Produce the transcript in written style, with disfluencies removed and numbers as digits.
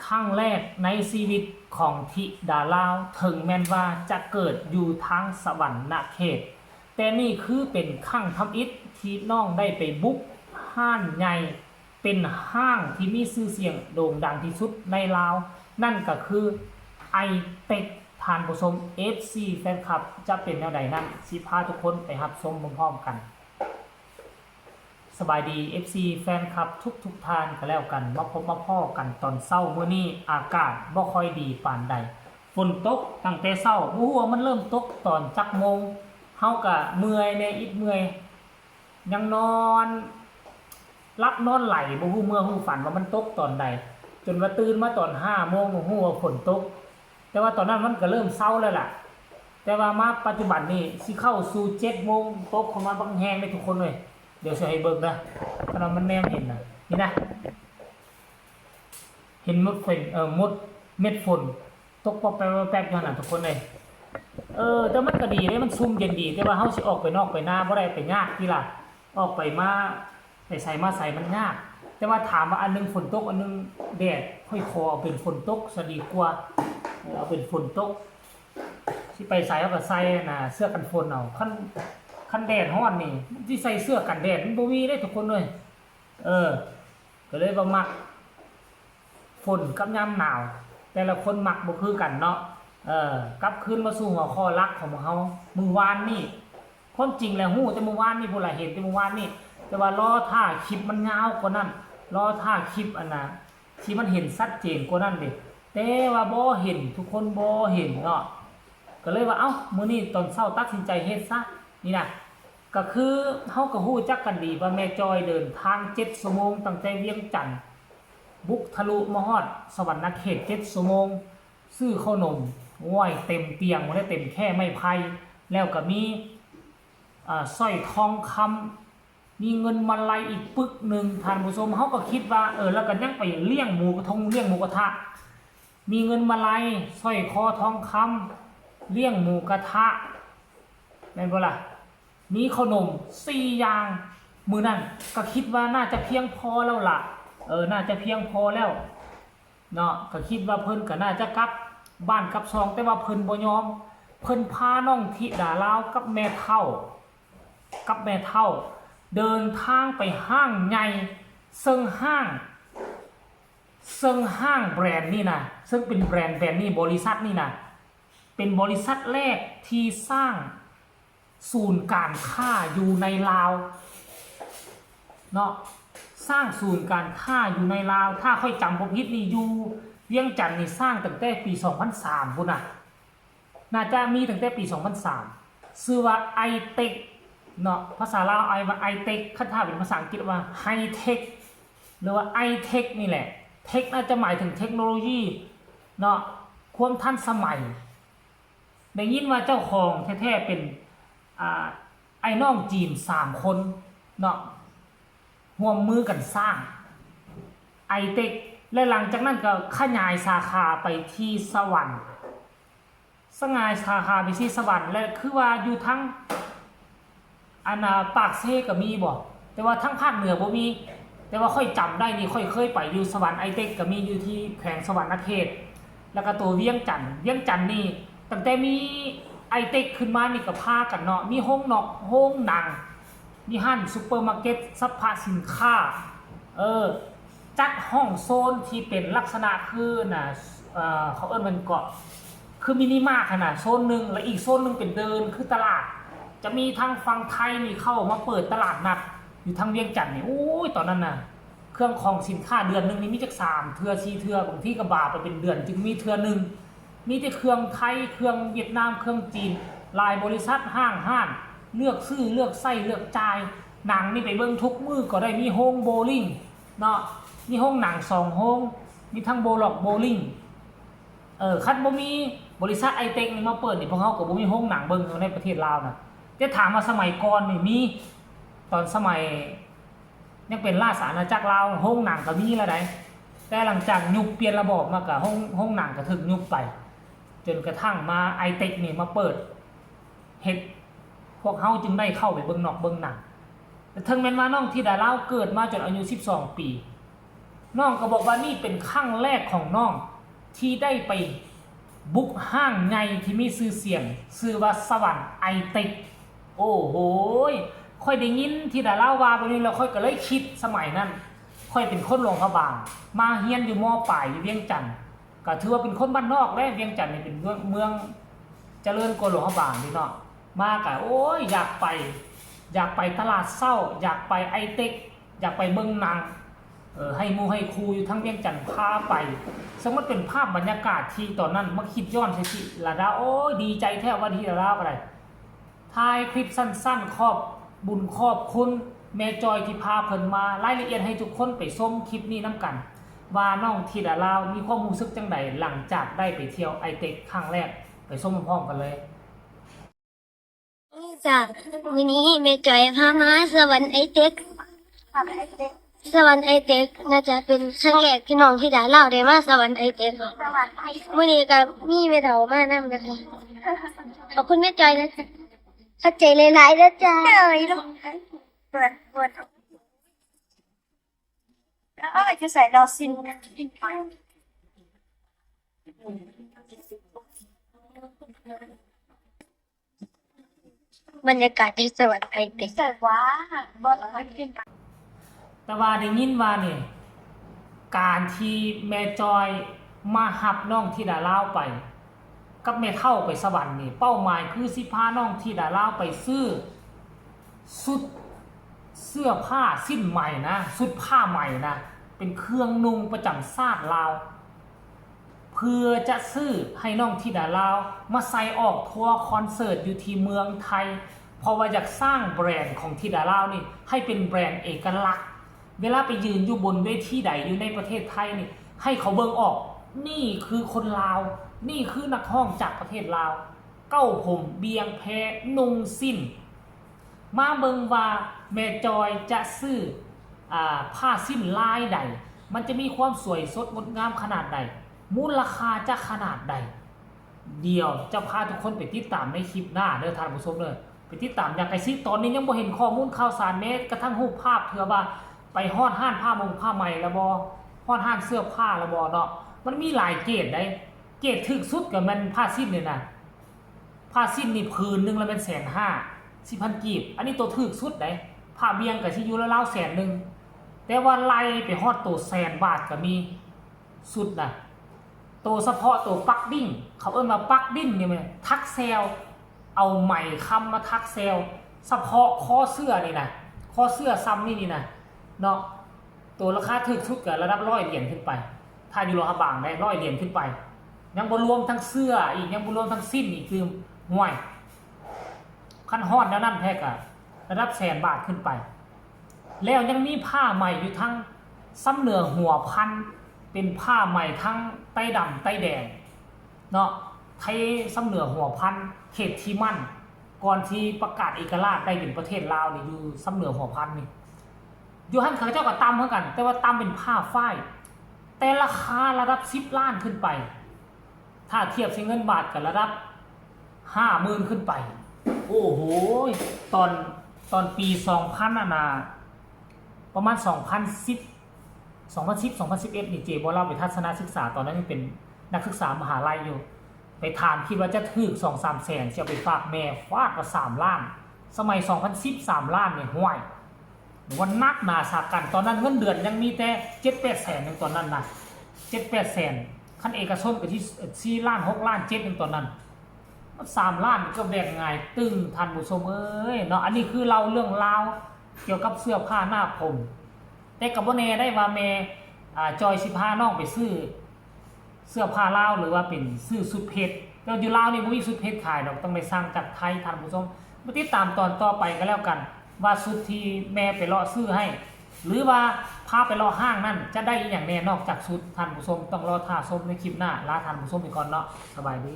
ครั้งแรกในชีวิตของธิดาลาวถึงแม้นว่าจะเกิดอยู่ทางสวรรค์เขตแต่นี่คือเป็นครั้งทำอิฐที่น้องได้ไปบุกห้างใหญ่เป็นห้างที่มีชื่อเสียงโด่งดังที่สุดในลาวนั่นก็คือไอเต็กทานผู้ชม FC แฟนคลับจะเป็นแนวใดนั้นสิพาทุกคนไปรับชมพร้อมๆกันสบายดี FC แฟนคลับทุกทานก็แล้วกันมาพบมาพ่อกันตอนเช้ามื้อนี้อากาศบ่ค่อยดีปานใดฝนตกตั้งแต่เช้าบ่ฮู้ว่ามันเริ่มตกตอนจักโมงเฮาก็เมื่อยแน่อิดเมื่อยยังนอนรับนอนไหลบ่ฮู้เมื่อฮู้ฝันว่ามันตกตอนใดจนว่าตื่นมาตอน5 โมงฮู้ว่าฝนตกแต่ว่าตอนนั้นมันก็เริ่มเช้าแล้วล่ะแต่ว่ามาปัจจุบันนี้สิเข้าสู่7 โมงตกเข้ามาบังแฮงได้ทุกคนเลยเดี๋ยวจะให้เบิ่งนะถ้ามันแนมเห็นนะนี่นะเห็นมดฝนมดเม็ดฝนตกปอกแป๊บๆอยู่นั่นทุกคนเลยแต่มันก็ดีเลยมันซุ่มเย็นดีแต่ว่าเฮาสิออกไปนอกไปหน้าบ่ได้ไปยากที่ล่ะออกไปมาไปใส่มาใส่มันยากแต่ว่าถามว่าอันนึงฝนตกอันนึงแดดค่อยคอเอาเป็นฝนตกซะดีกว่าเอาเป็นฝนตกสิไปใส่เอาก็ใส่น่ะเสื้อกันฝนเอาคันแดดร้อนนี่ที่ใส่เสื้อกันแดดมันบ่มีได้ทุกคนเลยก็เลยบ่มักฝนกับยามหนาวแต่ละคนมักบ่คือกันเนาะกลับคืนมาสู่หัวข้อรักของเฮามื้อวานนี่ความจริงแล้วฮู้แต่มื้อวานนี่ผู้หลายเห็นแต่มื้อวานนี่แต่ว่ารอท่าคลิปมันยาวกว่านั้นรอท่าคลิปอันน่ะที่มันเห็นชัดเจนกว่านั้นเด้แต่ว่าบ่เห็นทุกคนบ่เห็นเนาะก็เลยว่าเอ้ามื้อนี้ตอนเช้าตัดสินใจเฮ็ดซะนี่นะก็คือเฮาก็ฮู้จักกันดีว่าแม่จอยเดินทาง7 ชั่วโมงตั้งแต่เวียงจันทน์บุกทะลุมาฮอดสวรรค์เขต7 ชั่วโมงซื้อขนมว้อยเต็มเตียงบ่ได้เต็มแค่ไม้ไผ่แล้วก็มีสร้อยทองคำมีเงินมาลัยอีกปึกนึงท่านผู้ชมเฮาก็คิดว่าแล้วก็ยังไปเลี้ยงหมูกระทงเลี้ยงหมูกระทะมีเงินมาลัยสร้อยคอทองคำเลี้ยงหมูกระทะแม่นบ่ล่ะมีขนม4 อย่างมื้อนั้นก็คิดว่าน่าจะเพียงพอแล้วล่ะน่าจะเพียงพอแล้วเนาะก็คิดว่าเพิ่นก็น่าจะกลับบ้านกลับซองแต่ว่าเพิ่นบ่ยอมเพิ่นพาน้องธิดาลาวกับแม่เฒ่าเดินทางไปห้างใหญ่ซึ่งห้างแบรนด์นี่นะซึ่งเป็นแบรนด์นี่บริษัทนี่นะเป็นบริษัทแรกที่สร้างศูนย์การค้าอยู่ในลาวเนาะสร้างศูนย์การค้าอยู่ในลาวถ้าค่อยจำบ่ผิดนี่อยู่เวียงจันทน์นี่สร้างตั้งแต่ปี2003พุ่นน่ะน่าจะมีตั้งแต่ปี2003ชื่อว่าไอเทคเนาะภาษาลาวว่าไอเทคคันถ้าเป็นภาษาอังกฤษว่าไฮเทคหรือว่าไอเทคนี่แหละเทคน่าจะหมายถึงเทคโนโลยีเนาะความทันสมัยได้ยินว่าเจ้าของแท้ๆเป็นไอ้น้องจีน3 คนเนาะร่วมมือกันสร้างไอเทคและหลังจากนั้นก็ขยายสาขาไปที่สวรรค์และคือว่าอยู่ทั้งปากเซก็มีบ่แต่ว่าทั้งภาคเหนือบ่มีแต่ว่าค่อยจำได้นี่ค่อยเคยไปอยู่สวรรค์ไอเทคก็มีอยู่ที่แขวงสวรรค์เขตแล้วก็ตัวเวียงจันทน์นี่ตั้งแต่มีไอเทคขึ้นมานี่ก็พากันเนาะมีห้องหนังมีห้างซุปเปอร์มาร์เก็ตสรรพสินค้าจัดห้องโซนที่เป็นลักษณะคือเขามันเกาะคือมินิมาร์ทนะโซนนึงและอีกโซนนึงเป็นเดินคือตลาดจะมีทางฝั่งไทยนี่เข้ามาเปิดตลาดนัดอยู่ทางเวียงจันทน์นี่โอ้ยตอนนั้นน่ะเครื่องของสินค้าเดือนนึงนี่มีจัก3 เทื่อ 4 เทื่อบางที่ก็บาไปเป็นเดือนจึงมีเทื่อนึงมีแต่เครื่องไทยเครื่องเวียดนามเครื่องจีนหลายบริษัทห้างเลือกซื้อเลือกใส่เลือกจ่ายหนังนี่ไปเบิ่งทุกมื้อก็ได้มีโฮงโบว์ลิ่งเนาะมีห้องหนัง2 โฮงมีทั้งโบล็อกโบว์ลิ่งคันบ่มีบริษัทไอเทคนี่มาเปิดนี่พวกเฮาก็บ่มีห้องหนังเบิ่งในประเทศลาวน่ะแต่ถามว่าสมัยก่อนนี่มีตอนสมัยยังเป็นราชอาณาจักรลาวห้องหนังก็มีแล้วได้แต่หลังจากยุคเปลี่ยนระบบมาก็ห้องหนังก็ถึกยุคไปจนกระทั่งมาไอเทคนี่มาเปิดเฮ็ดพวกเฮาจึงได้เข้าไปเบิ่งนอกเบิ่งหนังแต่ถึงแม้ว่าน้องธิดาลาวเกิดมาจนอายุ12 ปี น้องก็บอกว่านี่เป็นครั้งแรกของน้องที่ได้ไปบุกห้างใหญ่ที่มีชื่อเสียงชื่อว่าสวรรค์ไอเต็กโอ้โหค่อยได้ยินที่ดาราว่าไปนี่แล้วค่อยก็เลยคิดสมัยนั้นค่อยเป็นคนหลวงพระบางมาเฮียนอยู่ม.ปลายอยู่เวียงจันทน์ก็ถือว่าเป็นคนบ้านนอกและเวียงจันทน์นี่เป็นเมืองเจริญกว่าหลวงพระบางนี่เนาะมาก็โอ้ยอยากไปตลาดเศร้าอยากไปไอเต็กอยากไปเบิ่งหนังให้หมู่ให้ครูอยู่ทั้งเวียงจันทน์พาไปสมมติเป็นภาพบรรยากาศที่ตอนนั้นมาคิดย้อนใช่สิละดาโอ้ยดีใจแท้ว่าที่ละดาอะไรถ่ายคลิปสั้นๆขอบบุญขอบคุณแม่จอยที่พาเพิ่นมารายละเอียดให้ทุกคนไปชมคลิปนี้นํกันว่าน้องธิดาลาวมีความรู้สึกจังไดหลังจากได้ไปเที่ยวไอเต็กครั้งแรกไปชมพร้อมๆกันเลยจ้ะวันนี้แม่จอยพามาสวรรค์ไอเต็กสวรรค์ไอเต็กน่าจะเป็นครั้งแรกที่น้องที่ดาเล่าได้มาสวรรค์ไอเต็กวันนี้ก็มีแม่เฒ่ามานำนะคะขอบคุณแม่จอยนะคะเข้าใจหลายๆแล้วจ้าลูกเปิดแล้วก็จะใส่ดอซินบรรยากาศที่สวรรค์ไอเต็กว้าบอลกินแต่ว่าได้ยินว่านี่การที่แม่จอยมาหับน้องธิดาลาวไปกับแม่เฒ่าไปสวรรค์นี่เป้าหมายคือสิพาน้องธิดาลาวไปซื้อชุดเสื้อผ้าสิ้นใหม่นะชุดผ้าใหม่นะเป็นเครื่องนุ่งประจำชาติลาวเพื่อจะซื้อให้น้องธิดาลาวมาใส่ออกทัวร์คอนเสิร์ตอยู่ที่เมืองไทยเพราะว่าอยากสร้างแบรนด์ของธิดาลาวนี่ให้เป็นแบรนด์เอกลักษณ์เวลาไปยืนอยู่บนเวทีใดอยู่ในประเทศไทยนี่ให้เขาเบิ่งออกนี่คือคนลาวนี่คือนักร้องจากประเทศลาวเก้าผมเบียงแพนุ่งสิ้นมาเบิ่งว่าแม่จอยจะซื้อผ้าสิ้นลายใดมันจะมีความสวยสดงดงามขนาดใดมูลค่าจะขนาดใดเดี๋ยวจะพาทุกคนไปติดตามในคลิปหน้าเด้อท่านผู้ชมเด้อไปติดตามอย่างไกลซิตอนนี้ยังบ่เห็นข้อมูลข่าวสารแม้กระทั่งรูปภาพเถื่อว่าไปฮอดห้านผ้ามงผ้าใหม่ละบ่ฮอดห้านเสื้อผ้าละบ่เนาะมันมีหลายเกรดได้เกรดถึกสุดก็มันผ้าสิ้นนี่นะผ้าสิ้นนี่ผืนนึงละเป็น150,000 กีบอันนี้ตัวถึกสุดได้ผ้าเบียงก็สิอยู่ราวๆ100,000แต่ว่าไล่ไปฮอดตัว100,000 บาทก็มีสุดน่ะตัวเฉพาะตัวปักดิ้งเขาเอิ้นว่าปักดิ้งนี่มันทักเซลเอาไหมคำมาทักเซลเฉพาะคอเสื้อนี่นะคอเสื้อซ้ำนี่นะเนาะตัวราคาถึกสุดก็ระดับ100 เหรียญขึ้นไปถ้าอยู่โลหะบางได้100 เหรียญขึ้นไปยังบ่รวมทั้งเสื้ออีกยังบ่รวมทั้งสิ้นอีกคือห่วยขั้นฮอดแล้วนั่นแท้ก็ระดับ100,000 บาทขึ้นไปแล้วยังมีผ้าใหม่อยู่ทั้งซ้ำเหนือหัวพันเป็นผ้าใหม่ทั้งไต้ดำไต้แดงเนาะไทยซ้ำเหนือหัวพันเขตที่มั่นก่อนที่ประกาศเอกราชได้เป็นประเทศลาวนี่อยู่ซ้ำเหนือหัวพันนี่อยู่หันเขาเจ้าก็ตำเหมือนกันแต่ว่าตำเป็นผ้าฝ้ายแต่ราคาระดับ10 ล้านขึ้นไปถ้าเทียบใช้เงินบาทกับระดับ50,000 ขึ้นไปโอ้โหตอนปี2000น่ะประมาณ2011นี่เจบ่เล่าไปทัศนศึกษาตอนนั้นยังเป็นนักศึกษามหาลัยอยู่ไปถามคิดว่าจะถึก 2-3 แสนสิเอาไปฝากแม่ฟาดมา3 ล้านสมัย2010 3 ล้านเนี่ยห่วยวันนักหนาสากันตอนนั้นเงินเดือนยังมีแต่ 7-8 แสนในตอนนั้นนะ 7-8 แสนคันเอกชนก็ที่4 ล้าน6 ล้าน7ในตอนนั้นมัน3 ล้านก็แบ่งง่ายตึงท่านผู้ชมเอ้ยเนาะอันนี้คือเราเรื่องราวเกี่ยวกับเสื้อผ้าหน้าผมแต่กับบ่แน่ได้ว่าแม่จอยสิพาน้องไปซื้อเสื้อผ้าลาวหรือว่าเป็นซื้อสุดเพชรแล้วอยู่ลาวนี่บ่มีสุดเพชรขายดอกต้องไปสั่งจากไทยท่านผู้ชมมาติดตามตอนต่อไปก็แล้วกันว่าสุดที่แม่ไปเลาะซื้อให้หรือว่าพาไปเลาะห้างนั่นจะได้อีกอย่างแน่นอกจากสุดท่านผู้ชมต้องรอท่าชมในคลิปหน้าลาท่านผู้ชมไปก่อนเนาะสบายดี